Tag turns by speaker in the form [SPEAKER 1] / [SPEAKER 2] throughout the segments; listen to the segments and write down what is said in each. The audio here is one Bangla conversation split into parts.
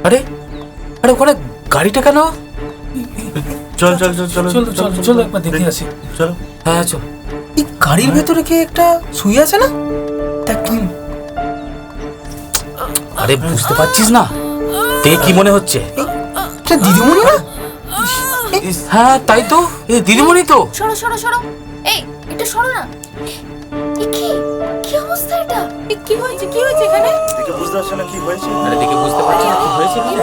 [SPEAKER 1] আরে আরে ওখানে গাড়িটা কেন?
[SPEAKER 2] চল চল চল চল
[SPEAKER 1] চলো চলো চলো একবার দেখে আসি।
[SPEAKER 2] চলো।
[SPEAKER 1] হ্যাঁ চল।
[SPEAKER 3] এই গাড়ির ভেতরে কি একটা শুয়ে আছে না? দেখ তুই।
[SPEAKER 1] আরে বুঝতে পারছিস না? দেখে কি মনে হচ্ছে?
[SPEAKER 3] এটা দিদিমণি না?
[SPEAKER 1] হ্যাঁ তাই তো, এই দিদিমণি তো।
[SPEAKER 4] সরো সরো সরো, এই একটু সরো না। এ কি কি অবস্থা এটা? এ কি হয়েছে এখানে?
[SPEAKER 2] দেখে বুঝতে পারছো না কি হয়েছে?
[SPEAKER 1] আরে দেখে বুঝতে পারছি না কি হয়েছে কি?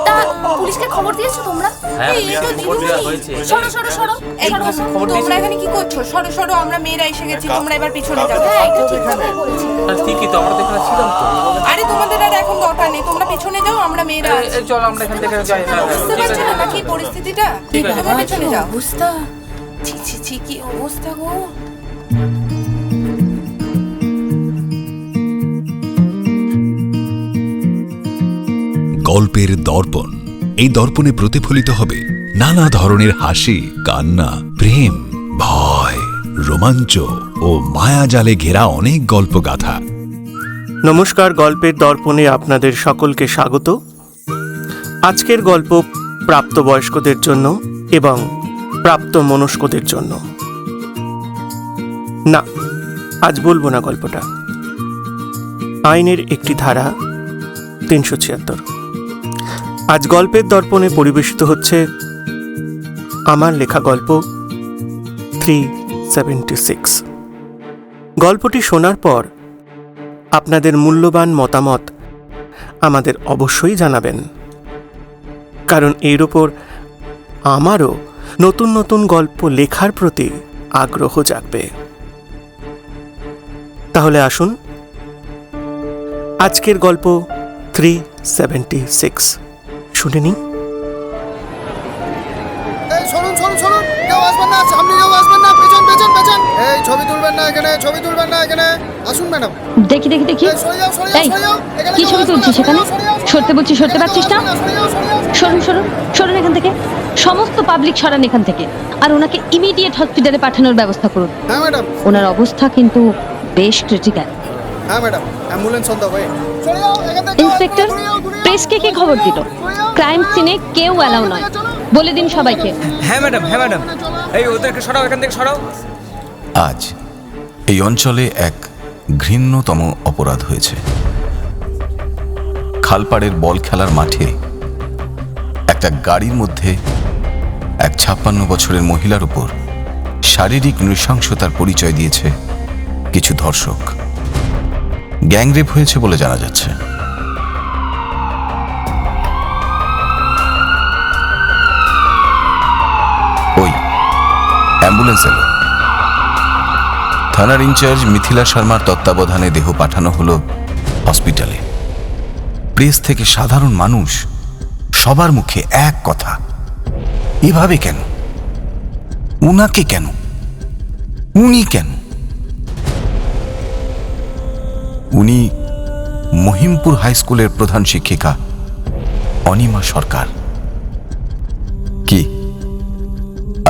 [SPEAKER 4] তা পুলিশকে খবর দিয়েছো তোমরা?
[SPEAKER 1] হ্যাঁ,
[SPEAKER 4] এই তো
[SPEAKER 1] খবর দেওয়া
[SPEAKER 4] দিদিমণি।
[SPEAKER 1] হয়েছে।
[SPEAKER 4] সরো সরো সরো, এই সরো।
[SPEAKER 1] খবর দিয়েছি।
[SPEAKER 5] তোমরা এখানে কি করছো? সরো সরো, আমরা মেয়েরা এসে গেছি, তোমরা এবার পিছনে যাও।
[SPEAKER 4] হ্যাঁ, এটা ঠিক কথা বলেছি।
[SPEAKER 1] আর ঠিকই তো, আমরা তো এখানে ছিলাম তো।
[SPEAKER 5] আরে তোমাদের আর এখন দরকার নেই, তোমরা পিছনে যাও, আমরা মেয়েরা আছি।
[SPEAKER 1] এই চল আমরা এখান থেকে যাই। হ্যাঁ, হ্যাঁ,
[SPEAKER 5] বুঝতে
[SPEAKER 1] ঠিক
[SPEAKER 5] পারছো
[SPEAKER 1] আছে।
[SPEAKER 5] না কি পরিস্থিতিটা?
[SPEAKER 1] ঠিক আছে।
[SPEAKER 5] তোমরা পিছনে যাও।
[SPEAKER 4] অবস্থা।
[SPEAKER 5] ছি ছি ছি, কি অবস্থা গো।
[SPEAKER 6] গল্পের দর্পণ। এই দর্পণে প্রতিফলিত হবে নানা ধরনের হাসি, কান্না, প্রেম, ভয়, রোমাঞ্চ ও মায়াজালে ঘেরা অনেক গল্পগাথা।
[SPEAKER 7] নমস্কার, গল্পের দর্পণে আপনাদের সকলকে স্বাগত। আজকের গল্প প্রাপ্তবয়স্কদের জন্য এবং প্রাপ্ত মনস্কদের জন্য। না, আজ বলবো না গল্পটা। আইনের একটি ধারা 376। আজ গল্পের দর্পণে পরিবেশিত হচ্ছে আমার লেখা গল্প 376। গল্পটি শোনার পর আপনাদের মূল্যবান মতামত আমাদের অবশ্যই জানাবেন, কারণ এর ওপর আমারও নতুন নতুন গল্প লেখার প্রতি আগ্রহ জাগবে। তাহলে আসুন আজকের গল্প 376 শুনে নিই।
[SPEAKER 8] এই শুনুন শুনুন শুনুন, কেউ আসবেন না, সামনে কেউ আসবেন না, পেছন পেছন পেছন। এই ছবি তুলবেন না এখানে, ছবি তুলবেন না এখানে। আসুন ম্যাডাম।
[SPEAKER 9] দেখি দেখি দেখি।
[SPEAKER 8] এই সরে যাও সরে যাও
[SPEAKER 9] এই,
[SPEAKER 8] সরে যাও। এখানে
[SPEAKER 9] কি
[SPEAKER 8] কেউ
[SPEAKER 9] ছবি
[SPEAKER 8] আসবেন না,
[SPEAKER 9] তুলছিস
[SPEAKER 8] সরে
[SPEAKER 9] এখানে?
[SPEAKER 8] যাও, সরে যাও, সরে যাও।
[SPEAKER 9] সরতে বলছি, সরতে
[SPEAKER 8] এখানে
[SPEAKER 9] পারছিস
[SPEAKER 8] কেউ
[SPEAKER 9] না?
[SPEAKER 8] আসবেন সরে যাও, সরে যাও।
[SPEAKER 9] সরুন সরুন সরুন এখান থেকে। সমস্ত পাবলিক সরান এখান থেকে, আর ওনাকে ইমিডিয়েট হসপিটালে পাঠানোর ব্যবস্থা করুন।
[SPEAKER 8] হ্যাঁ ম্যাডাম।
[SPEAKER 9] ওনার অবস্থা কিন্তু বেশ ক্রিটিক্যাল।
[SPEAKER 8] হ্যাঁ madam, ambulance on the way. সরে যাও এখান থেকে।
[SPEAKER 9] ইন্সপেক্টর, প্রেসকে কে খবর দিল? ক্রাইম সিনে কেউ অ্যালাউ নয়, বলে দিন সবাইকে।
[SPEAKER 10] হ্যাঁ ম্যাডাম, হ্যাঁ ম্যাডাম। এই ওদেরকে সরাও, এখান থেকে সরাও।
[SPEAKER 6] আজ এই অঞ্চলে এক ঘৃণ্যতম অপরাধ হয়েছে। খালপাড়ের বল খেলার মাঠে একটা গাড়ির মধ্যে এক 56 বছরের মহিলার উপর শারীরিক নৃশংসতার পরিচয় দিয়েছে কিছু ধর্ষক। গ্যাংরেপ হয়েছে বলে জানা যাচ্ছে। ওই অ্যাম্বুলেন্স এলো। থানার ইনচার্জ মিথিলা শর্মার তত্ত্বাবধানে দেহ পাঠানো হলো হসপিটালে। প্রেস থেকে সাধারণ মানুষ সবার মুখে এক কথা, এভাবে কেন? উনাকে কেন? উনি কেন? উনি মহিমপুর হাই স্কুলের প্রধান শিক্ষিকা অনিমা সরকার। কি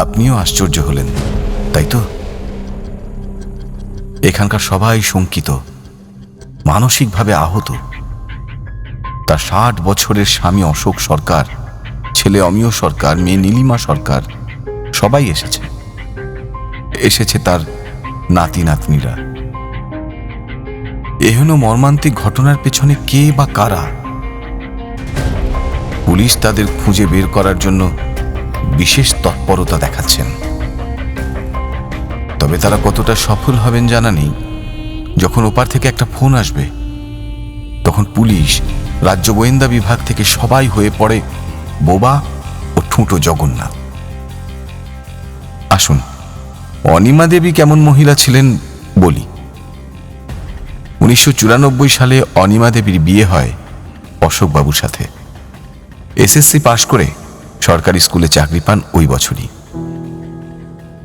[SPEAKER 6] আপনিও আশ্চর্য হলেন, তাই তো? এখানকার সবাই শঙ্কিত, মানসিকভাবে আহত। তার 60 বছরের স্বামী অশোক সরকার, ছেলে অমিয় সরকার, মেয়ে নীলিমা সরকার, সবাই এসেছে তার নাতি নাতনিরা। এহেন মর্মান্তিক ঘটনার পেছনে কে বা কারা? পুলিশ তাদের খুঁজে বের করার জন্য বিশেষ তৎপরতা দেখাচ্ছেন, তবে তারা কতটা সফল হবেন জানা নেই। যখন ওপার থেকে একটা ফোন আসবে, তখন পুলিশ, রাজ্য গোয়েন্দা বিভাগ থেকে সবাই হয়ে পড়ে বোবা ও ঠুঁটো জগন্নাথ। আসুন, অনিমা দেবী কেমন মহিলা ছিলেন বলি। 1994 সালে অনিমা দেবীর বিয়ে হয় অশোকবাবুর সাথে। এসএসসি পাশ করে সরকারি স্কুলে চাকরি পান ওই বছরই।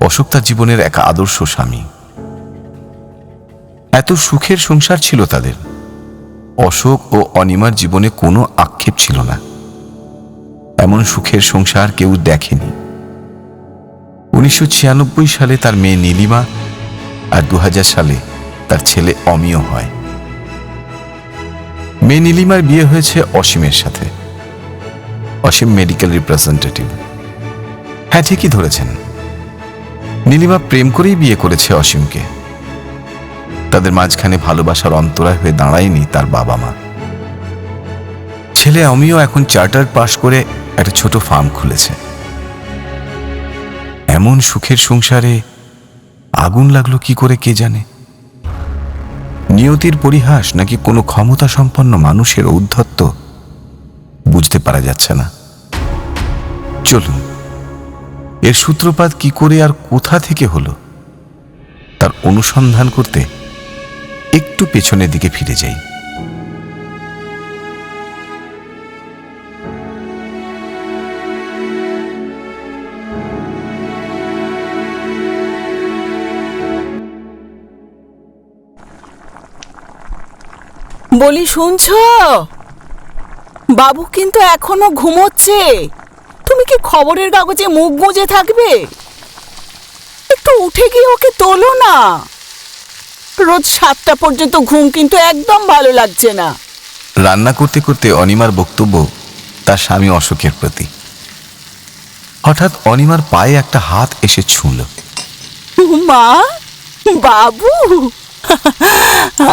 [SPEAKER 6] অশোক তার জীবনের এক আদর্শ স্বামী। এত সুখের সংসার ছিল তাদের। অশোক ও অনিমার জীবনে কোনো আক্ষেপ ছিল না। এমন সুখের সংসার কেউ দেখেনি। 1996 সালে তার মেয়ে নীলিমা আর 2000 সালে তার ছেলে অমিয় হয়। মেয়ে নীলিমার বিয়ে হয়েছে অসীমের সাথে। অসীম মেডিকেল রিপ্রেজেন্টেটিভ। হ্যাঁ, ঠিকই ধরেছেন, নীলিমা প্রেম করেই বিয়ে করেছে অসীমকে। তাদের মাঝখানে ভালোবাসার অন্তরায় হয়ে দাঁড়ায়নি তার বাবা মা। ছেলে অমিও এখন চার্টার পাশ করে একটা ছোট ফার্ম খুলেছে। এমন সুখের সংসারে আগুন লাগলো কি করে কে জানে। নিয়তির পরিহাস নাকি কোনো ক্ষমতা সম্পন্ন মানুষের ঔদ্ধত্য বুঝতে পারা যাচ্ছে না। চলুন, এর সূত্রপাত কি করে আর কোথা থেকে হলো তার অনুসন্ধান করতে একটু পেছনের দিকে ফিরে যাই।
[SPEAKER 5] বলি শুনছো, বাবু কিন্তু এখনো ঘুমোচ্ছে। তুমি কি খবরের কাগজে মুখ গুঁজে থাকবে? একটু উঠে গিয়ে ওকে তোলো না। রোজ 7টা পর্যন্ত ঘুম কিন্তু একদম ভালো লাগছে না।
[SPEAKER 6] রান্না করতে করতে অনিমার বক্তব্য তার স্বামী অশোকের প্রতি। হঠাৎ অনিমার পায়ে একটা হাত এসে ছুঁল।
[SPEAKER 5] মা, বাবু,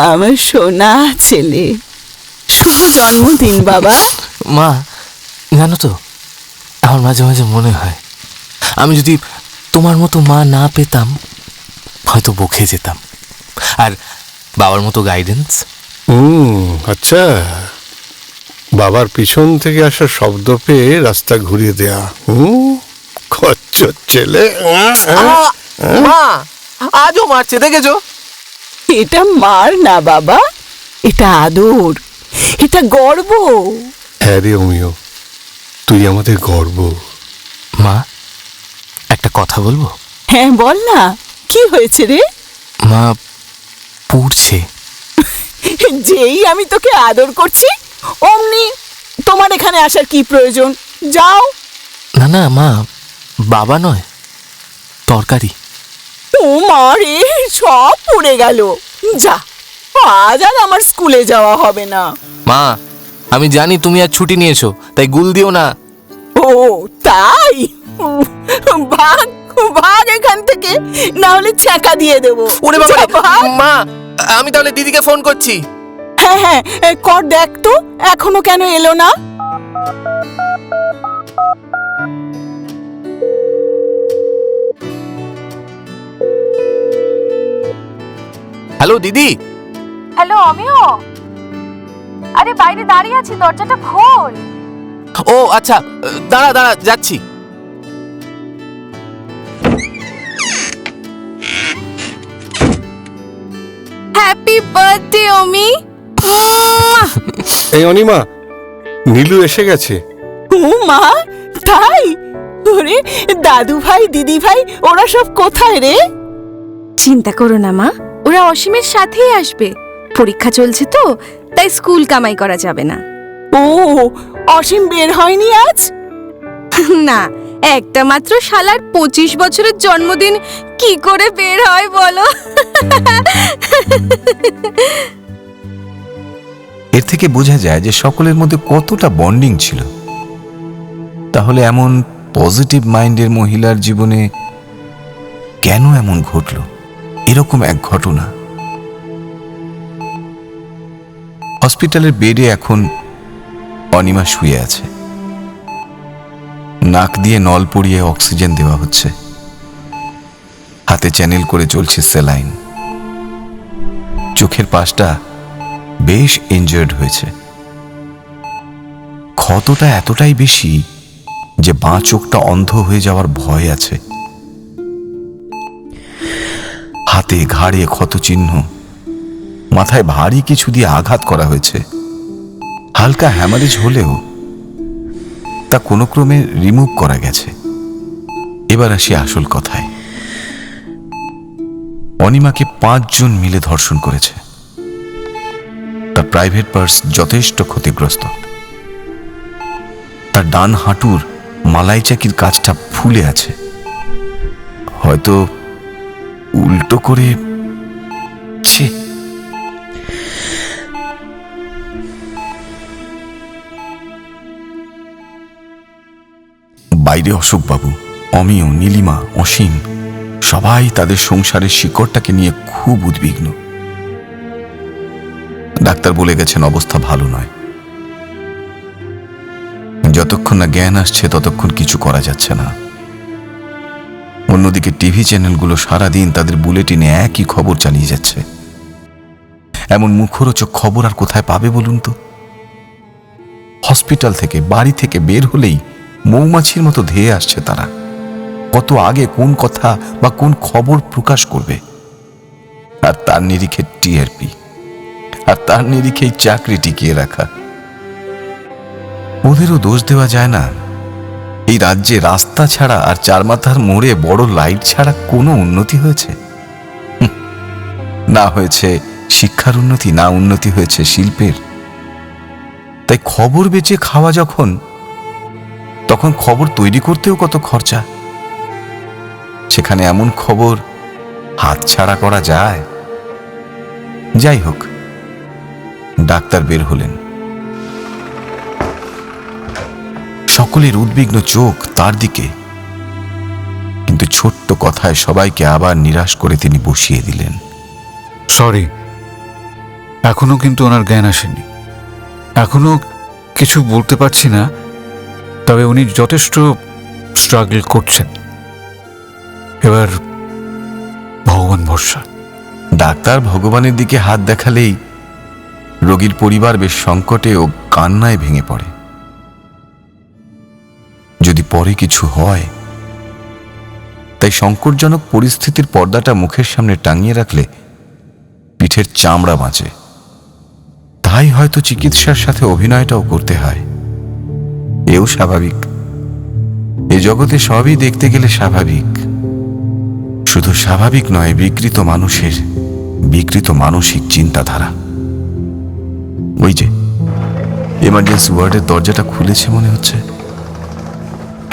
[SPEAKER 5] আমার সোনা ছেলে, শুভ জন্মদিন বাবা।
[SPEAKER 1] মা, জানো তো, আমার মাঝে মাঝে মনে হয় আমি যদি তোমার মতো মা না পেতাম হয়তো বকে যেতাম। আর বাবার মতো গাইডেন্স।
[SPEAKER 11] আচ্ছা, বাবার পিছন থেকে আসা শব্দ পেয়ে রাস্তা ঘুরিয়ে দেয়া। খচ্চর ছেলে।
[SPEAKER 3] মা আজও মারছে, দেখেছো?
[SPEAKER 5] এটা মার না বাবা, এটা আদর, এটা গর্ব।
[SPEAKER 11] হ্যাঁ রে অমিয়, তুই আমাদের গর্ব।
[SPEAKER 1] মা, একটা কথা বলবো?
[SPEAKER 5] হ্যাঁ বল না, কি হয়েছে রে?
[SPEAKER 1] মা পুড়ছে।
[SPEAKER 5] যেই আমি তোকে আদর করছি অমনি তোমার এখানে আসার কি প্রয়োজন? যাও।
[SPEAKER 1] না না মা, বাবা নয়, তরকারি।
[SPEAKER 5] ও মা রে, সব পুড়ে গেল। যা, আজ আর আমার স্কুলে যাওয়া হবে না।
[SPEAKER 1] মা, আমি জানি তুমি আজ ছুটি নিয়েছো, তাই গুল দিও না।
[SPEAKER 5] ও তাই? ভাগ ভাগ এখান থেকে, না হলে ছ্যাঁকা দিয়ে দেবো।
[SPEAKER 3] ওরে বাবা রে,
[SPEAKER 5] যা, ভাগ।
[SPEAKER 3] মা আমি তাহলে দিদিকে ফোন করছি।
[SPEAKER 5] হ্যাঁ হ্যাঁ, কর, দেখ তো এখনো কেন এলো না।
[SPEAKER 1] হ্যালো দিদি।
[SPEAKER 4] হ্যালো অমিয়, আরে বাইরে দাঁড়িয়ে আছি, দরজাটা খোল।
[SPEAKER 1] ও আচ্ছা, দাঁড়া দাঁড়া, যাচ্ছি।
[SPEAKER 4] হ্যাপি বার্থডে অমি।
[SPEAKER 11] এই অনিমা, নীলু এসে গেছে।
[SPEAKER 5] ও মা, তাই? ওরে দাদু ভাই, দিদি ভাই, ওরা সব কোথায় রে?
[SPEAKER 4] চিন্তা করো না মা, ওরা অসীমের সাথেই আসবে। পরীক্ষা চলছে তো, তাই স্কুল কামাই করা যাবে না।
[SPEAKER 5] ও, অসীম বের হয়নি আজ?
[SPEAKER 4] না, একটা মাত্র শালার 25 বছরের জন্মদিন কি করে বের হয় বলো?
[SPEAKER 6] এর থেকে বোঝা যায় যে সকলের মধ্যে কতটা বন্ডিং ছিল। তাহলে এমন পজিটিভ মাইন্ডের মহিলার জীবনে কেন এমন ঘটল এরকম এক ঘটনা? হসপিটালের বেডে এখন অনিমা শুয়ে আছে। নাক দিয়ে নল পড়িয়ে অক্সিজেন দেওয়া হচ্ছে, হাতে চ্যানেল করে চলছে স্যালাইন। চোখের পাশটা বেশ ইনজার্ড হয়েছে। ক্ষতটা এতটাই বেশি যে বাঁ চোখটা অন্ধ হয়ে যাওয়ার ভয় আছে। হাতে ঘাড়ে ক্ষতচিহ্ন, মাথায় ভারী কিছু দিয়ে আঘাত করা হয়েছে। হালকা হ্যামারেজ হলেও তা কোনো ক্রমে রিমুভ করা গেছে। এবার আসি আসল কথায়। অনিমাকে 5 জন মিলে ধর্ষণ করেছে। তার প্রাইভেট পার্স যথেষ্ট ক্ষতিগ্রস্ত। তার ডান হাঁটুর মালাই চাকির কাজটা ফুলে আছে, হয়তো উল্টো করে। ছি, বাইরে অশোকবাবু, অমিয়, নীলিমা, অসীম সবাই তাদের সংসারের শিকড়টাকে নিয়ে খুব উদ্বিগ্ন। ডাক্তার বলে গেছেন অবস্থা ভালো নয়। যতক্ষণ না জ্ঞান আসছে ততক্ষণ কিছু করা যাচ্ছে না। অন্যদিকে টিভি চ্যানেলগুলো সারাদিন তাদের বুলেটিনে একই খবর চালিয়ে যাচ্ছে। এমন মুখরোচক খবর আর কোথায় পাবে বলুন তো? হসপিটাল থেকে, বাড়ি থেকে বের হলেই মৌমাছির মতো ধেয়ে আসছে তারা। কত আগে কোন কথা বা কোন খবর প্রকাশ করবে, আর তার নিরিখে টিআরপি, আর তার নিরিখেই চাকরি টিকিয়ে রাখা। ওদেরও দোষ দেওয়া যায় না। এই রাজ্যে রাস্তা ছাড়া আর চারমাথার মোড়ে বড় লাইট ছাড়া কোনো উন্নতি হয়েছে? না হয়েছে শিক্ষার উন্নতি, না উন্নতি হয়েছে শিল্পের। তাই খবর বেচে খাওয়া যখন, তখন খবর তৈরি করতেও কত খরচা। সেখানে এমন খবর হাতছাড়া করা যায়? যাই হোক, ডাক্তার বের হলেন। সকলের উদ্বিগ্ন চোখ তার দিকে, কিন্তু ছোট্ট কথায় সবাইকে আবার নিরাশ করে তিনি বসিয়ে দিলেন।
[SPEAKER 12] সরি, এখনো কিন্তু ওনার জ্ঞান আসেনি, এখনো কিছু বলতে পারছি না। তবে উনি যথেষ্ট স্ট্রাগল করছেন। এবার ভগবান ভরসা।
[SPEAKER 6] ডাক্তার ভগবানের দিকে হাত দেখালেই রোগীর পরিবার বেশ সংকটে ও কান্নায় ভেঙে পড়ে। যদি পরে কিছু হয়, তাই সংকটজনক পরিস্থিতির পর্দাটা মুখের সামনে টাঙিয়ে রাখলে পিঠের চামড়া বাঁচে। তাই হয়তো চিকিৎসার সাথে অভিনয়টাও করতে হয়। এও স্বাভাবিক। এ জগতে সবই দেখতে গেলে স্বাভাবিক। শুধু স্বাভাবিক নয়, বিকৃত মানুষের বিকৃত মানসিক চিন্তাধারা। ওই যে এমার্জেন্সি ওয়ার্ডের দরজাটা খুলেছে মনে হচ্ছে।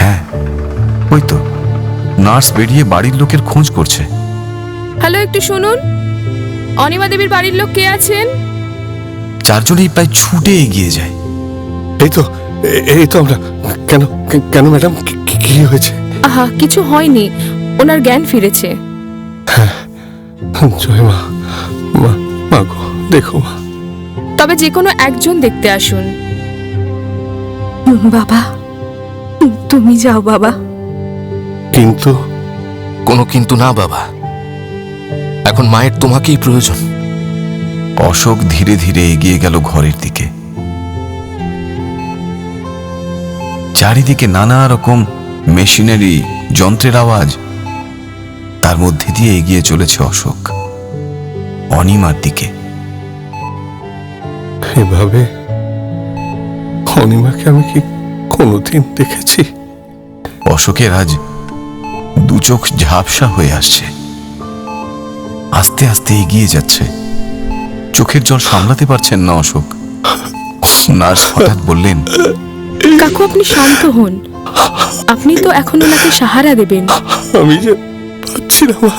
[SPEAKER 6] হ্যাঁ, ওই তো নার্স বেরিয়ে বাড়ির লোকের খোঁজ করছে।
[SPEAKER 4] হ্যালো, একটু শুনুন। অনিমা দেবীর বাড়ির লোক কে আছেন?
[SPEAKER 6] চারজনেই প্রায় ছুটে এগিয়ে যায়।
[SPEAKER 11] এই তো আমরা। কেন কেন ম্যাডাম, কি হয়েছে?
[SPEAKER 4] আহা, কিছু হয়নি, ওনার জ্ঞান ফিরেছে।
[SPEAKER 11] জয় মা, মা গো, দেখো মা।
[SPEAKER 4] তবে যে কোনো একজন দেখতে আসুন। বাবা, তুমি যাও বাবা।
[SPEAKER 11] কিন্তু
[SPEAKER 1] কোনো কিন্তু না বাবা, এখন মায়ের তোমাকেই প্রয়োজন।
[SPEAKER 6] অশোক ধীরে ধীরে এগিয়ে গেল ঘরের দিকে। চারিদিকে নানা রকম মেশিনারি, যন্ত্রের আওয়াজ। তার মধ্যে দিয়ে এগিয়ে চলেছে অশোক অনিমার দিকে।
[SPEAKER 11] এভাবে অনিমাকে আমি কি কোনোদিন দেখেছি?
[SPEAKER 6] অশোকের আজ দু চোখ ঝাপসা হয়ে আসছে। আস্তে আস্তে এগিয়ে যাচ্ছে। চোখের জল সামলাতে পারছেন না অশোক। নার্স হঠাৎ বললেন,
[SPEAKER 4] কাকু আপনি শান্ত হন, আপনি তো এখন ওনাকে সাহারা দেবেন।
[SPEAKER 11] আমি যে পাচ্ছি না মা,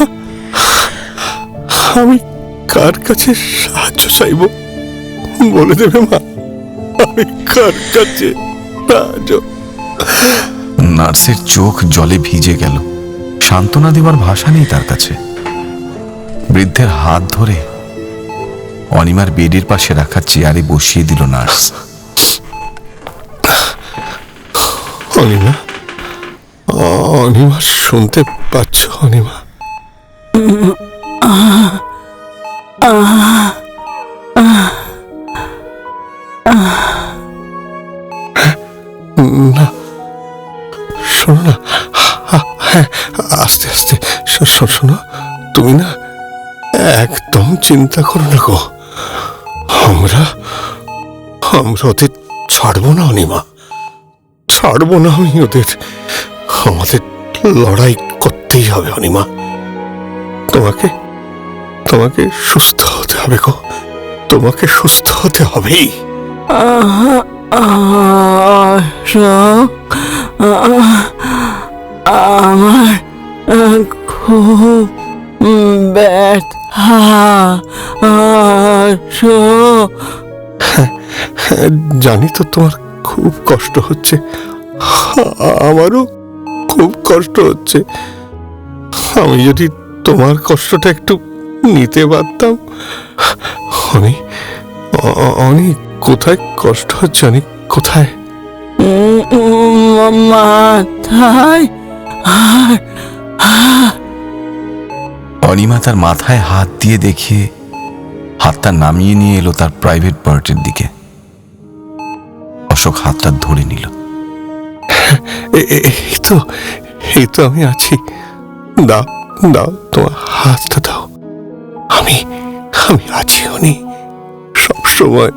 [SPEAKER 11] আমি কার কাছে সাহায্য চাইব বলে দেবে মা? আমি কার কাছে সাহায্য?
[SPEAKER 6] নার্সের চোখ জলে ভিজে গেল। সান্ত্বনা দেওয়ার ভাষা নেই তার কাছে। বৃদ্ধের হাত ধরে অনিমার বেডের পাশে রাখা চেয়ারে বসিয়ে দিল নার্স।
[SPEAKER 11] অনিমা, অনিমা শুনতে পাচ্ছ? অনিমা, না শোনো না। হ্যাঁ, আস্তে আস্তে শোনো। তুমি না একদম চিন্তা করো না গো। আমরা ওদের ছাড়বো না অনিমা, ছাড়বো না আমি ওদের। আমাদের লড়াই করতেই হবে অনিমা। তোমাকে সুস্থ হতে হবে গো, তোমাকে সুস্থ হতে হবেই।
[SPEAKER 5] আমার খুব ব্যথা।
[SPEAKER 11] জানি তো তোমার খুব কষ্ট হচ্ছে, আমারও খুব কষ্ট হচ্ছে। আমি যদি তোমার কষ্টটা একটু নিতে পারতাম। অনি, অনি কোথায় কষ্ট হচ্ছে? অনি কোথায়?
[SPEAKER 5] মাথায়।
[SPEAKER 6] অনিমা তার মাথায় হাত দিয়ে দেখে হাতটা নামিয়ে নিয়ে এলো তার প্রাইভেট পার্টের দিকে। অশোক হাতটা ধরে নিল।
[SPEAKER 11] এই তো আমি আছি। দাও দাও, তোমার হাতটা দাও। আমি আছি অনি, সবসময়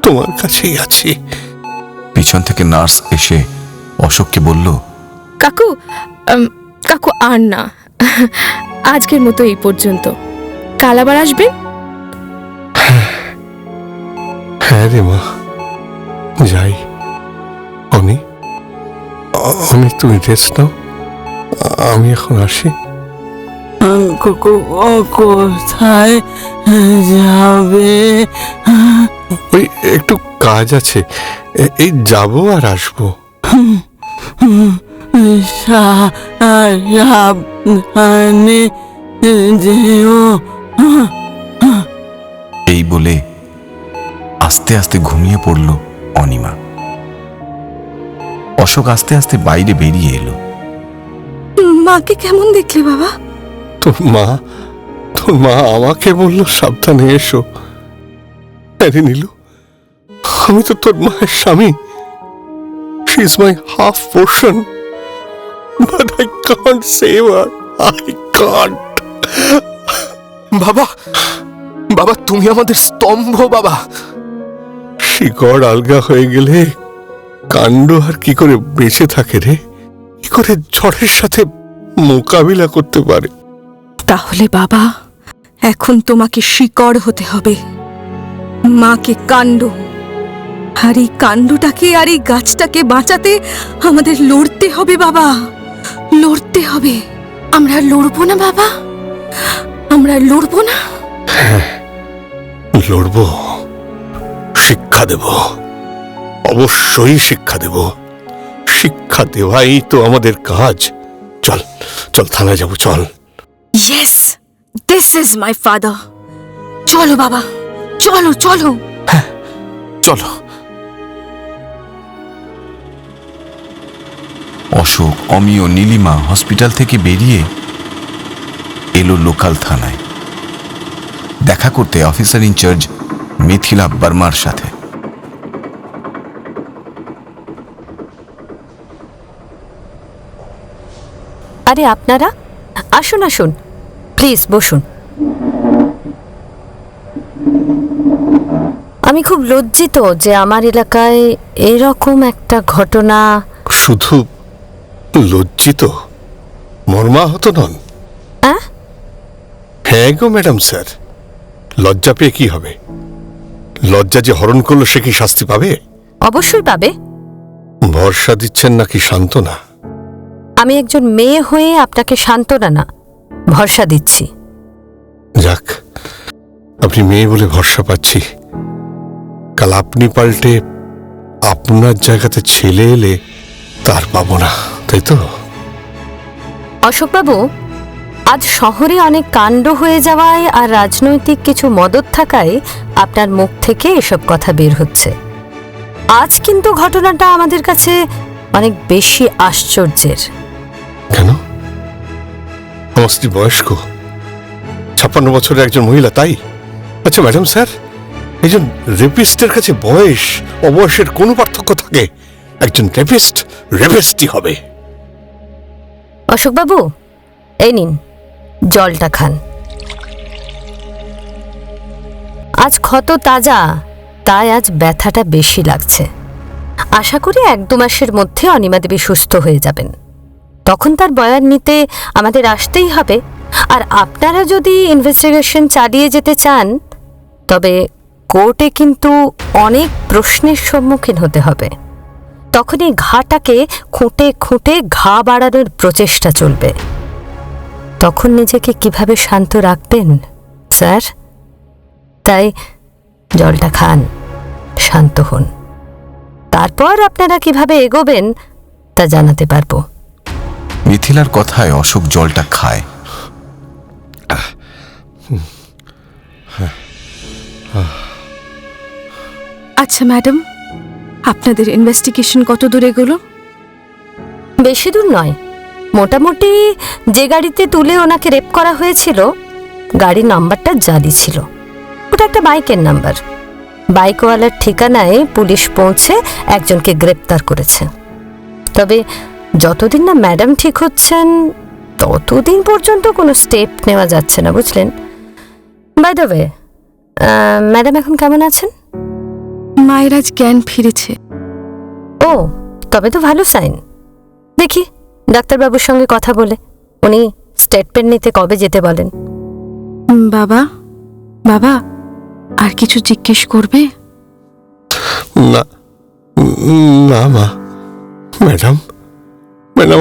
[SPEAKER 11] তোমার কাছেই আছি।
[SPEAKER 6] পিছন থেকে নার্স এসে অশোককে বলল,
[SPEAKER 4] কাকু কাকু আর না, আজকের মতো এই পর্যন্ত। কাল আবার আসবেন?
[SPEAKER 11] হ্যাঁ রে মা, যাই। অনি, তুমি রেস্ট নাও, আমি এখন আসি।
[SPEAKER 5] কোথায় যাবে?
[SPEAKER 11] ওই একটু কাজ আছে, এই যাবো আর আসবো।
[SPEAKER 5] সাবধানে যেও।
[SPEAKER 6] এই বলে আস্তে আস্তে ঘুমিয়ে পড়ল অনিমা। অশোক আস্তে আস্তে বাইরে বেরিয়ে এলো।
[SPEAKER 4] মাকে কেমন দেখলে বাবা?
[SPEAKER 11] তোর মা আমাকে বললো সাবধানে এসো। আরে নীলু, আমি তো তোর মায়ের স্বামী। She is my half portion, but I can't save her. I can't.
[SPEAKER 1] বাবা, বাবা তুমি আমাদের স্তম্ভ বাবা।
[SPEAKER 11] শিকড় আলগা হয়ে গেলে কাণ্ড আর কি করে বেঁচে থাকে রে? কি করে ঝড়ের সাথে মোকাবিলা করতে পারে?
[SPEAKER 4] তাহলে বাবা, এখন তোমাকে শিকড় হতে হবে, মাকে কাণ্ড। আর এই কাণ্ডটাকে আর এই গাছটাকে বাঁচাতে আমাদের লড়তে হবে বাবা, লড়তে হবে। আমরা লড়বো না বাবা? আমরা লড়বো না?
[SPEAKER 11] লড়বো, শিক্ষা দেব, অবশ্যই শিক্ষা দেব। শিক্ষা দেওয়াই তো আমাদের কাজ। চল চল, থানায় যাবো, চল।
[SPEAKER 4] Yes, this is my father. চলো বাবা, চলো চলো।
[SPEAKER 1] চলো।
[SPEAKER 6] অশোক, অমি ও নীলিমা হসপিটাল থেকে বেরিয়ে এলো লোকাল থানায় দেখা করতে অফিসার ইনচার্জ মিথিলা বর্মার সাথে।
[SPEAKER 13] আরে আপনারা আসুন আসুন, প্লিজ বসুন। আমি খুব লজ্জিত যে আমার এলাকায় এরকম একটা ঘটনা।
[SPEAKER 11] শুধু লজ্জিত, মর্মাহত নন? হ্যাঁ গো ম্যাডাম স্যার, লজ্জা পেয়ে কি হবে? লজ্জা যে হরণ করলো সে কি শাস্তি পাবে?
[SPEAKER 13] অবশ্যই পাবে।
[SPEAKER 11] ভরসা দিচ্ছেন নাকি সান্ত্বনা?
[SPEAKER 13] আমি একজন মেয়ে হয়ে আপনাকে সান্ত্বনা না, ভরসা দিচ্ছি।
[SPEAKER 11] যাক, আপনি মেয়ে বলে ভরসা পাচ্ছি। কাল আপনি পাল্টে আপনার জায়গাতে ছেলে এলে তার পাবো না, তাই তো?
[SPEAKER 13] অশোকবাবু, আজ শহরে অনেক কাণ্ড হয়ে যাওয়ায় আর রাজনৈতিক কিছু মদত থাকায় আপনার মুখ থেকে এসব কথা বের হচ্ছে। আজ কিন্তু ঘটনাটা আমাদের কাছে অনেক বেশি আশ্চর্যের।
[SPEAKER 11] কেন? আমার স্ত্রী বয়স্ক, 56 বছরের একজন মহিলা, তাই? আচ্ছা ম্যাডাম স্যার, একজন রেপিস্টের কাছে বয়স অবয়সের কোনো পার্থক্য থাকে? একজন রেপিস্টই হবে।
[SPEAKER 13] অশোকবাবু, এই নিন জলটা খান। আজ ক্ষত তাজা, তাই আজ ব্যথাটা বেশি লাগছে। আশা করি 1-2 মাসের মধ্যে অনিমা দেবী সুস্থ হয়ে যাবেন। তখন তার বয়ান নিতে আমাদের আসতেই হবে। আর আপনারা যদি ইনভেস্টিগেশন চালিয়ে যেতে চান, তবে কোর্টে কিন্তু অনেক প্রশ্নের সম্মুখীন হতে হবে। তখন এই ঘাটাকে খুঁটে খুঁটে ঘা বাড়ানোর প্রচেষ্টা চলবে। তখন নিজেকে কিভাবে শান্ত রাখবেন স্যার? তাই জলটা খান, শান্ত হন। তারপর আপনারা কিভাবে এগোবেন তা জানাতে পারবো।
[SPEAKER 6] মিথিলার কথায় অশোক জলটা খায়।
[SPEAKER 4] আচ্ছা ম্যাডাম, আপনাদের ইনভেস্টিগেশন কত দূর এগোলো?
[SPEAKER 13] বেশি দূর নয়, মোটামুটি যে গাড়িতে তুলে ওনাকে রেপ করা হয়েছিল গাড়ির নাম্বারটা জালি ছিল। ওটা একটা বাইকের নাম্বার। বাইকওয়ালার ঠিকানায় পুলিশ পৌঁছে একজনকে গ্রেপ্তার করেছে। তবে যতদিন না ম্যাডাম ঠিক হচ্ছেন ততদিন পর্যন্ত কোনো স্টেপ নেওয়া যাচ্ছে না, বুঝলেন? বাই দ্য ওয়ে, ম্যাডাম এখন কেমন আছেন?
[SPEAKER 4] মায়ের আজ জ্ঞান ফিরেছে।
[SPEAKER 13] ও, তবে তো ভালো সাইন। দেখি ডাক্তারবাবুর সঙ্গে কথা বলে উনি স্টেটমেন্ট নিতে কবে যেতে বলেন।
[SPEAKER 4] বাবা, বাবা আর কিছু জিজ্ঞেস করবে?
[SPEAKER 11] না না মা, ম্যাডাম ম্যাডাম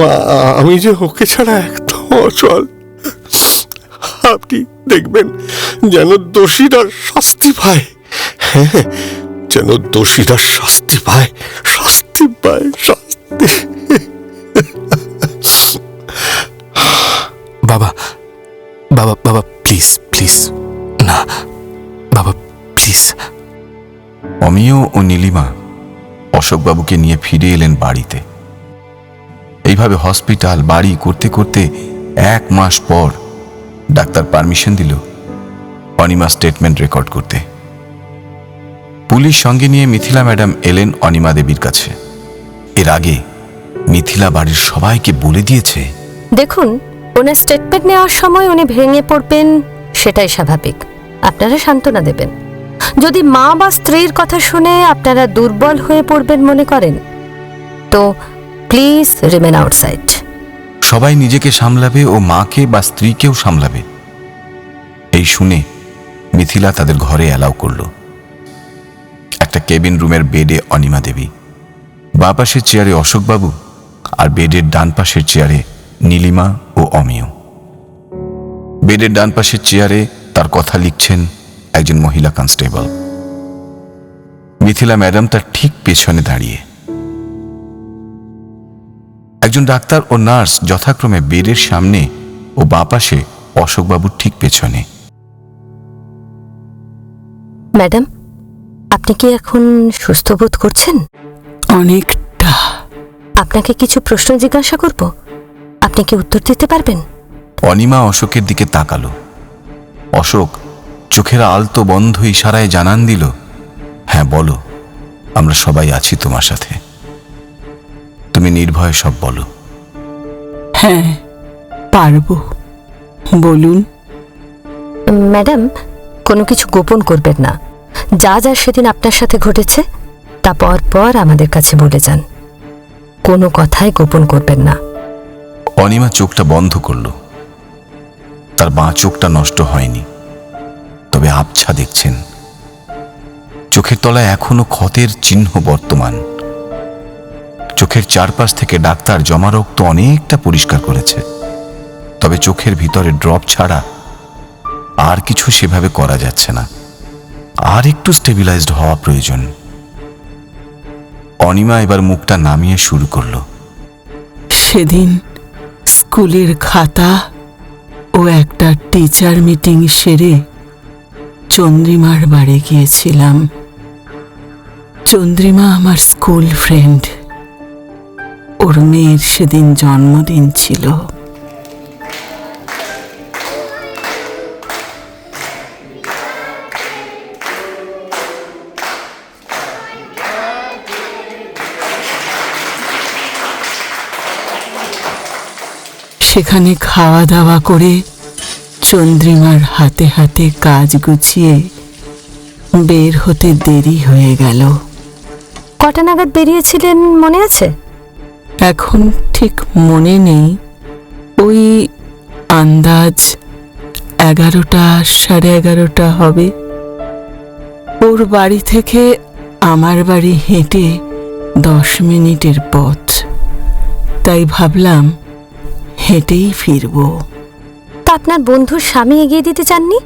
[SPEAKER 11] আমি যে ওকে ছাড়া একদম অচল। আপনি দেখবেন যেন দোষীরা শাস্তি পায়। হ্যাঁ, যেন দোষীরা শাস্তি পায়, শাস্তি পায়, শাস্তি।
[SPEAKER 1] বাবা বাবা বাবা প্লিজ প্লিজ, না বাবা প্লিজ।
[SPEAKER 6] অমিয় ও নীলিমা অশোকবাবুকে নিয়ে ফিরে এলেন বাড়িতে। এইভাবে হসপিটাল বাড়ি করতে করতে 1 মাস পর ডাক্তার পারমিশন দিল অনিমা স্টেটমেন্ট রেকর্ড করতে। পুলিশ সঙ্গে নিয়ে মিথিলা ম্যাডাম এলেন অনিমা দেবীর কাছে। এর আগে মিথিলা বাড়ির সবাইকে বলে দিয়েছে।
[SPEAKER 13] দেখুন, ওনার স্টেটমেন্ট নেওয়ার সময় উনি ভেঙে পড়বেন, সেটাই স্বাভাবিক। আপনারা সান্ত্বনা দেবেন। যদি মা বা স্ত্রীর কথা শুনে আপনারা দুর্বল হয়ে পড়বেন মনে করেন তো প্লিজ রিমেন আউটসাইড।
[SPEAKER 6] সবাই নিজেকে সামলাবে ও মাকে বা স্ত্রীকেও সামলাবে। এই শুনে মিথিলা তাদের ঘরে অ্যালাউ করল। একটা কেবিন রুমের বেডে অনিমা দেবী, বাঁ পাশের চেয়ারে অশোকবাবু, আর বেডের ডান পাশের চেয়ারে নীলিমা ও অমিয়। বেডের ডান পাশের চেয়ারে তার কথা লিখছেন একজন মহিলা কনস্টেবল। মিথিলা ম্যাডাম তার ঠিক পেছনে দাঁড়িয়ে। একজন ডাক্তার ও নার্স যথাক্রমে বেডের সামনে ও বাঁ পাশে অশোকবাবুর ঠিক পেছনে।
[SPEAKER 13] ম্যাডাম, আপনি কি এখন সুস্থ বোধ করছেন?
[SPEAKER 5] অনেকটা।
[SPEAKER 13] আপনাকে কিছু প্রশ্ন জিজ্ঞাসা করব, আপনি কি উত্তর দিতে পারবেন?
[SPEAKER 6] অনিমা অশোকের দিকে তাকালো। অশোক চোখের আলতো বন্ধ ইশারায় জানান দিল, হ্যাঁ বলো, আমরা সবাই আছি তোমার সাথে, তুমি নির্ভয়ে সব বলো।
[SPEAKER 5] হ্যাঁ পারবো, বলুন।
[SPEAKER 13] ম্যাডাম, কোনো কিছু গোপন করবেন না। যা যা সেদিন আপনার সাথে ঘটেছে তা পর পর আমাদের কাছে বলে যান। কোনো কথাই গোপন করবেন না।
[SPEAKER 6] অনিমা চোখটা বন্ধ করল। তার বাঁ চোখটা নষ্ট হয়নি, তবে আবছা দেখছেন। চোখের তলায় এখনো ক্ষতের চিহ্ন বর্তমান। চোখের চারপাশ থেকে ডাক্তার জমা রক্ত অনেকটা পরিষ্কার করেছে, তবে চোখের ভিতরে ড্রপ ছাড়া আর কিছু সেভাবে করা যাচ্ছে না। আর একটু স্টেবিলাইজড হওয়া প্রয়োজন। অনিমা এবার মুখটা নামিয়ে শুরু করলো।
[SPEAKER 5] সেদিন স্কুলের খাতা ও একটা টিচার মিটিং সেরে চন্দ্রিমার বাড়ি গিয়েছিলাম। চন্দ্রিমা আমার স্কুল ফ্রেন্ড। ওর মেয়ের সেদিন জন্মদিন ছিল। সেখানে খাওয়া দাওয়া করে চন্দ্রিমার হাতে হাতে কাজ গুছিয়ে বের হতে দেরি হয়ে গেল।
[SPEAKER 13] কটা নাগাদ বেরিয়েছিলেন মনে আছে?
[SPEAKER 5] এখন ঠিক মনে নেই, ওই আন্দাজ 11টা 11:30 হবে। ওর বাড়ি থেকে আমার বাড়ি হেঁটে 10 মিনিটের পথ, তাই ভাবলাম হেঁটেই ফিরবো।
[SPEAKER 13] তা আপনার বন্ধুর স্বামী এগিয়ে দিতে চাননি?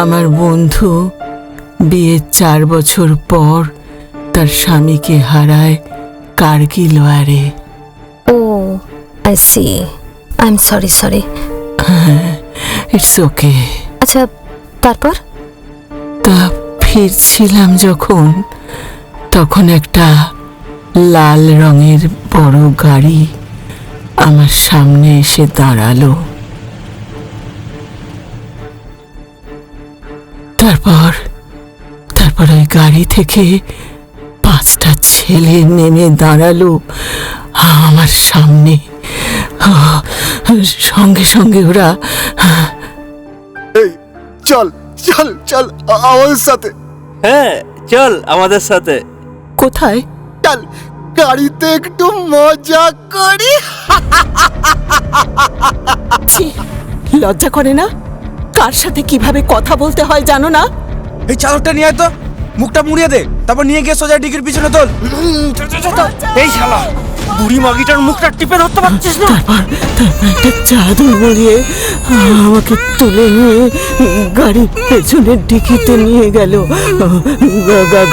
[SPEAKER 5] আমার বন্ধু বিয়ের 4 বছর পর তার স্বামীকে হারায় কার্গিল ওয়ারে।
[SPEAKER 13] Oh I see, I am sorry sorry.
[SPEAKER 5] It's okay.
[SPEAKER 13] আচ্ছা, তারপর?
[SPEAKER 5] তা ফিরছিলাম যখন, তখন একটা লাল রঙের বড় গাড়ি আমার সামনে এসে দাঁড়ালো। তারপর ওই গাড়ি থেকে 5টা ছেলে নেমে দাঁড়ালো আমার সামনে। সঙ্গে সঙ্গে ওরা
[SPEAKER 8] এই চল চল চল আমাদের সাথে।
[SPEAKER 2] হ্যাঁ চল আমাদের সাথে।
[SPEAKER 5] কোথায়?
[SPEAKER 8] চল গাড়িতে একটু মজা করি।
[SPEAKER 5] ছি, লজ্জা করে না? কার সাথে কিভাবে কথা বলতে হয় জানো না?
[SPEAKER 10] এই চাদরটা নিয়ে আয় তো, মুখটা মুড়িয়ে দে, তারপর নিয়ে গিয়ে সোজা ডিগির পিছনে তোল।
[SPEAKER 2] এই শালা বুড়ি মাগিটার মুখটা টিপে ধরতে পারছিস না?
[SPEAKER 5] তারপর একটা চাদর মুড়িয়ে আমাকে তুলে নিয়ে গাড়ির পেছনের ডিকিতে নিয়ে গেল।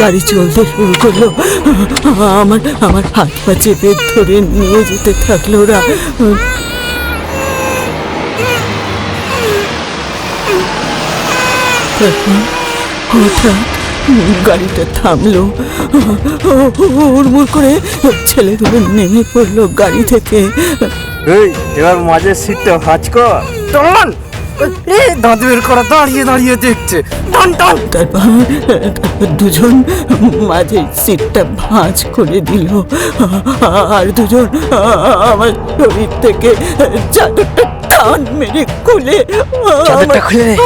[SPEAKER 5] গাড়ি চলতে শুরু করলো। আমার হাত পা চেপে ধরে নিয়ে যেতে থাকলো ওরা। হঠাৎ গাড়িটা থামলো। হুড়মুড় করে ছেলেগুলো নেমে পড়লো গাড়ি থেকে।
[SPEAKER 2] এই এবার মাঝের সিটটা ভাঁজ কর। টান দাঁত বের করা, দাঁড়িয়ে দাঁড়িয়ে দেখছে। টান টান।
[SPEAKER 5] তারপর দুজন মাঝের সিটটা ভাঁজ করে দিল, আর দুজন আমার শরীর থেকে চাদরটা টান মেরে খুলে আমার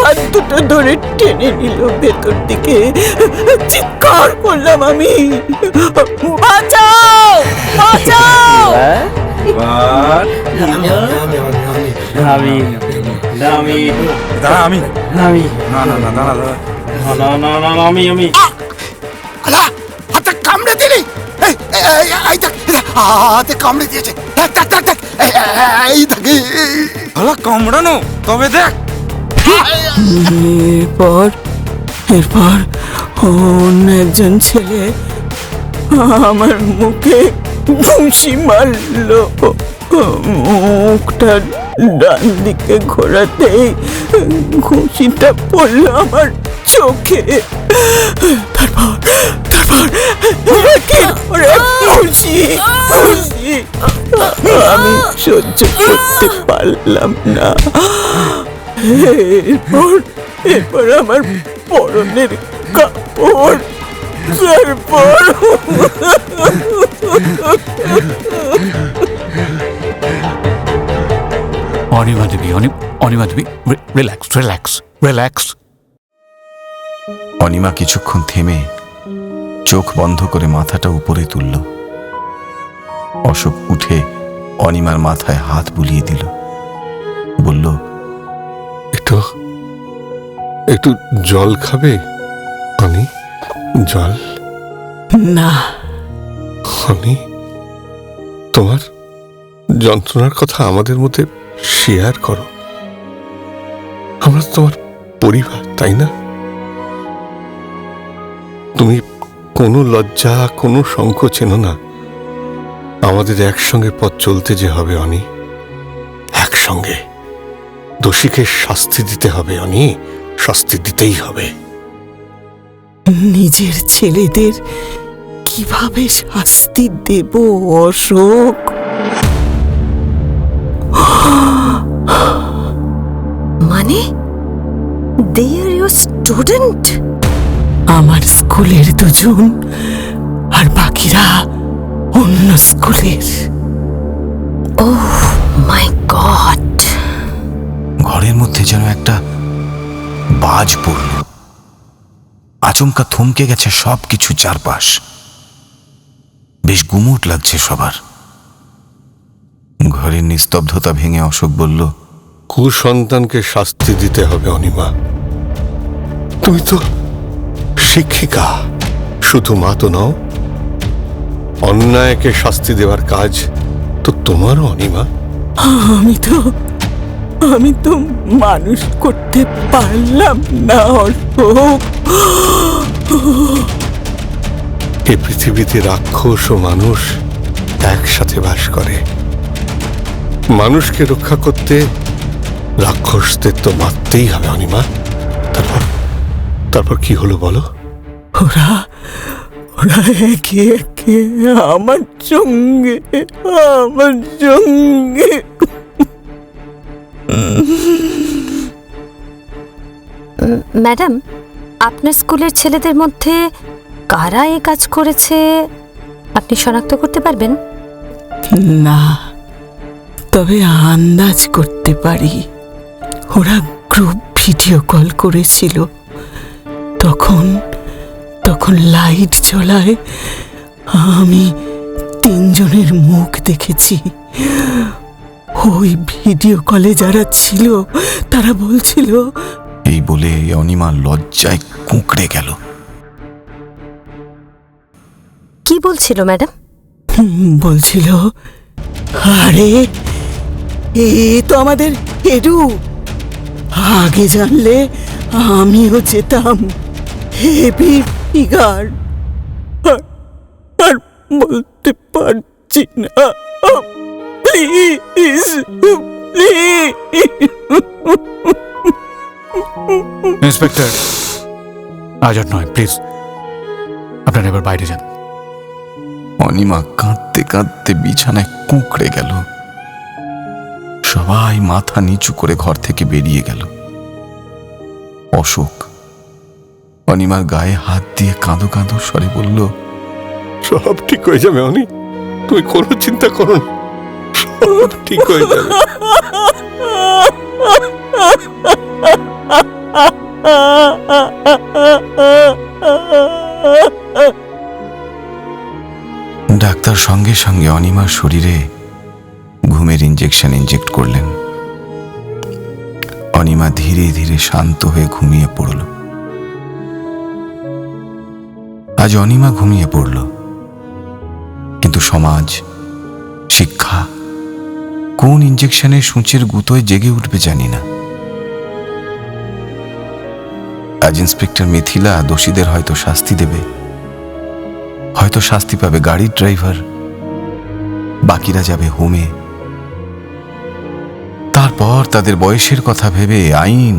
[SPEAKER 5] হাত দুটো ধরে টেনে নিল ভেতর দিকে। চিৎকার করলাম আমি, বাঁচাও বাঁচাও।
[SPEAKER 2] আমি
[SPEAKER 8] আলা হাতে কামড়ে দিলি। এই দেখ হাতে কামড়ে দিয়েছে। দেখ দেখ দেখ দেখ এই দেখ।
[SPEAKER 10] আলা কামড়ানো, তবে দেখ।
[SPEAKER 5] এরপর অন্য একজন ছেলে আমার মুখে ঘুষি মারলো। মুখটা ডান দিকে ঘোরাতেই ঘুষিটা পড়লো আমার চোখে। তারপর ঘুষি আমি সহ্য করতে পারলাম না। এরপর আমার পরনের কাপড়, তারপর
[SPEAKER 12] অনিমা দেবী, অনিমা দেবী, রিল্যাক্স রিল্যাক্স রিল্যাক্স।
[SPEAKER 6] অনিমা কিছুক্ষণ থেমে চোখ বন্ধ করে মাথাটা উপরে তুলল। অশোক উঠে অনিমার মাথায় হাত বুলিয়ে দিল, বলল,
[SPEAKER 11] একটু জল খাবে অনি? জল
[SPEAKER 5] না।
[SPEAKER 11] অনি, তোমার যন্ত্রণার কথা আমাদের মধ্যে শেয়ার করো। আমরা তোমার পরিবার, তাই না? তুমি কোনো লজ্জা, কোনো সংকোচ চেনো না। আমাদের একসঙ্গে পথ চলতে যে হবে অনি, একসঙ্গে। দোষীকে শাস্তি দিতে হবে অনি, শাস্তি দিতেই হবে।
[SPEAKER 5] নিজের ছেলেদের কিভাবে শাস্তি দেব অশোক?
[SPEAKER 13] মানে দে আর ইউর স্টুডেন্ট?
[SPEAKER 5] আমার স্কুলের দুজন আর বাকিরা অন্য স্কুলের।
[SPEAKER 13] ওহ মাই গড!
[SPEAKER 6] ঘরের মধ্যে যেন একটা বাজ পড়ল। আচমকা থমকে গেছে সবকিছু চারপাশ। বেশ গুমোট লাগছে সবার। ঘরের নিস্তব্ধতা ভেঙে অশোক বলল,
[SPEAKER 11] কুসন্তানকে শাস্তি দিতে হবে অনিমা। তুমি তো শিক্ষিকা, শুধু মা তো নও। অন্যায়কে শাস্তি দেওয়ার কাজ তো তোমারও অনিমা।
[SPEAKER 5] আমি তো মানুষ করতে পারলাম না অশোক।
[SPEAKER 11] এ পৃথিবীতে রাক্ষস ও মানুষ একসাথে বাস করে। মানুষকে রক্ষা করতে রাক্ষসদের তো মারতেই হবে অনিমা। তারপর কি হলো বলো?
[SPEAKER 5] ওরা একে একে আমার সঙ্গে
[SPEAKER 13] ম্যাডাম, আপনার স্কুলের ছেলেদের মধ্যে কারা এই কাজ করেছে আপনি শনাক্ত করতে পারবেন?
[SPEAKER 5] না, তবে আন্দাজ করতে পারি। ওরা গ্রুপ ভিডিও কল করেছিল, তখন লাইট জ্বলায় আমি 3 জনের মুখ দেখেছি। ওই ভিডিও কলে যারা ছিল তারা বলছিল।
[SPEAKER 6] এই বলে অনিমা লজ্জায় কুঁকড়ে গেল।
[SPEAKER 13] কি বলছিল ম্যাডাম?
[SPEAKER 5] বলছিল, আরে এ তো আমাদের হেডু, আগে জানলে আমিও যেতাম। হেভি ফিগার, আর বলতে পারছি না। প্লিজ
[SPEAKER 12] ইন্সপেক্টর, আজ আর নয়, প্লিজ আপনারা এবার বাইরে যান।
[SPEAKER 6] অনিমা কাঁদতে কাঁদতে বিছানায় কুঁকড়ে গেল। সবাই মাথা নিচু করে ঘর থেকে বেরিয়ে গেল। অশোক অনিমার গায়ে হাত দিয়ে কাঁদো কাঁদো স্বরে বলল,
[SPEAKER 11] সব ঠিক হয়ে যাবে অনি, তুমি কোনো চিন্তা করো না, সব ঠিক হয়ে যাবে।
[SPEAKER 6] ডাক্তার সঙ্গে সঙ্গে অনিমার শরীরে ঘুমের ইঞ্জেকশন ইনজেক্ট করলেন। অনিমা ধীরে ধীরে শান্ত হয়ে ঘুমিয়ে পড়ল। আজ অনিমা ঘুমিয়ে পড়ল, কিন্তু সমাজ, শিক্ষা কোন ইঞ্জেকশনের সূঁচের গুঁতোয় জেগে উঠবে জানি না। আজ ইন্সপেক্টর মিথিলা দোষীদের হয়তো শাস্তি দেবে, হয়তো শাস্তি পাবে গাড়ির ড্রাইভার, বাকিরা যাবে হোমে। তারপর তাদের বয়সের কথা ভেবে আইন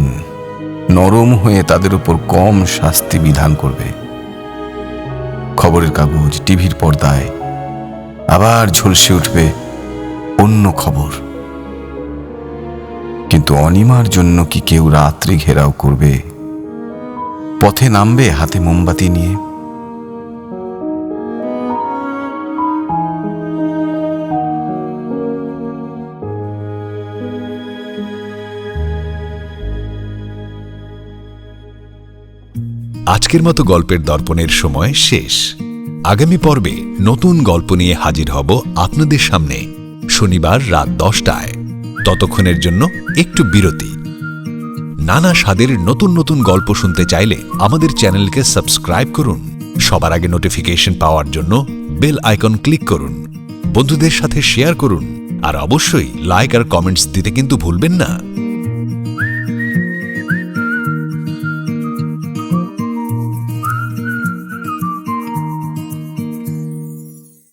[SPEAKER 6] নরম হয়ে তাদের উপর কম শাস্তি বিধান করবে। খবরের কাগজ, টিভির পর্দায় আবার ঝলসে উঠবে অন্য খবর। কিন্তু অনিমার জন্য কি কেউ রাত্রি ঘেরাও করবে? পথে নামবে হাতে মোমবাতি নিয়ে?
[SPEAKER 14] আজকের মতো গল্পের দর্পণের সময় শেষ। আগামী পর্বে নতুন গল্প নিয়ে হাজির হব আপনাদের সামনে শনিবার রাত 10টায়। ততক্ষণের জন্য একটু বিরতি। নানা স্বাদের নতুন নতুন গল্প শুনতে চাইলে আমাদের চ্যানেলকে সাবস্ক্রাইব করুন। সবার আগে নোটিফিকেশন পাওয়ার জন্য বেল আইকন ক্লিক করুন। বন্ধুদের সাথে শেয়ার করুন, আর অবশ্যই লাইক আর কমেন্টস দিতে কিন্তু ভুলবেন না।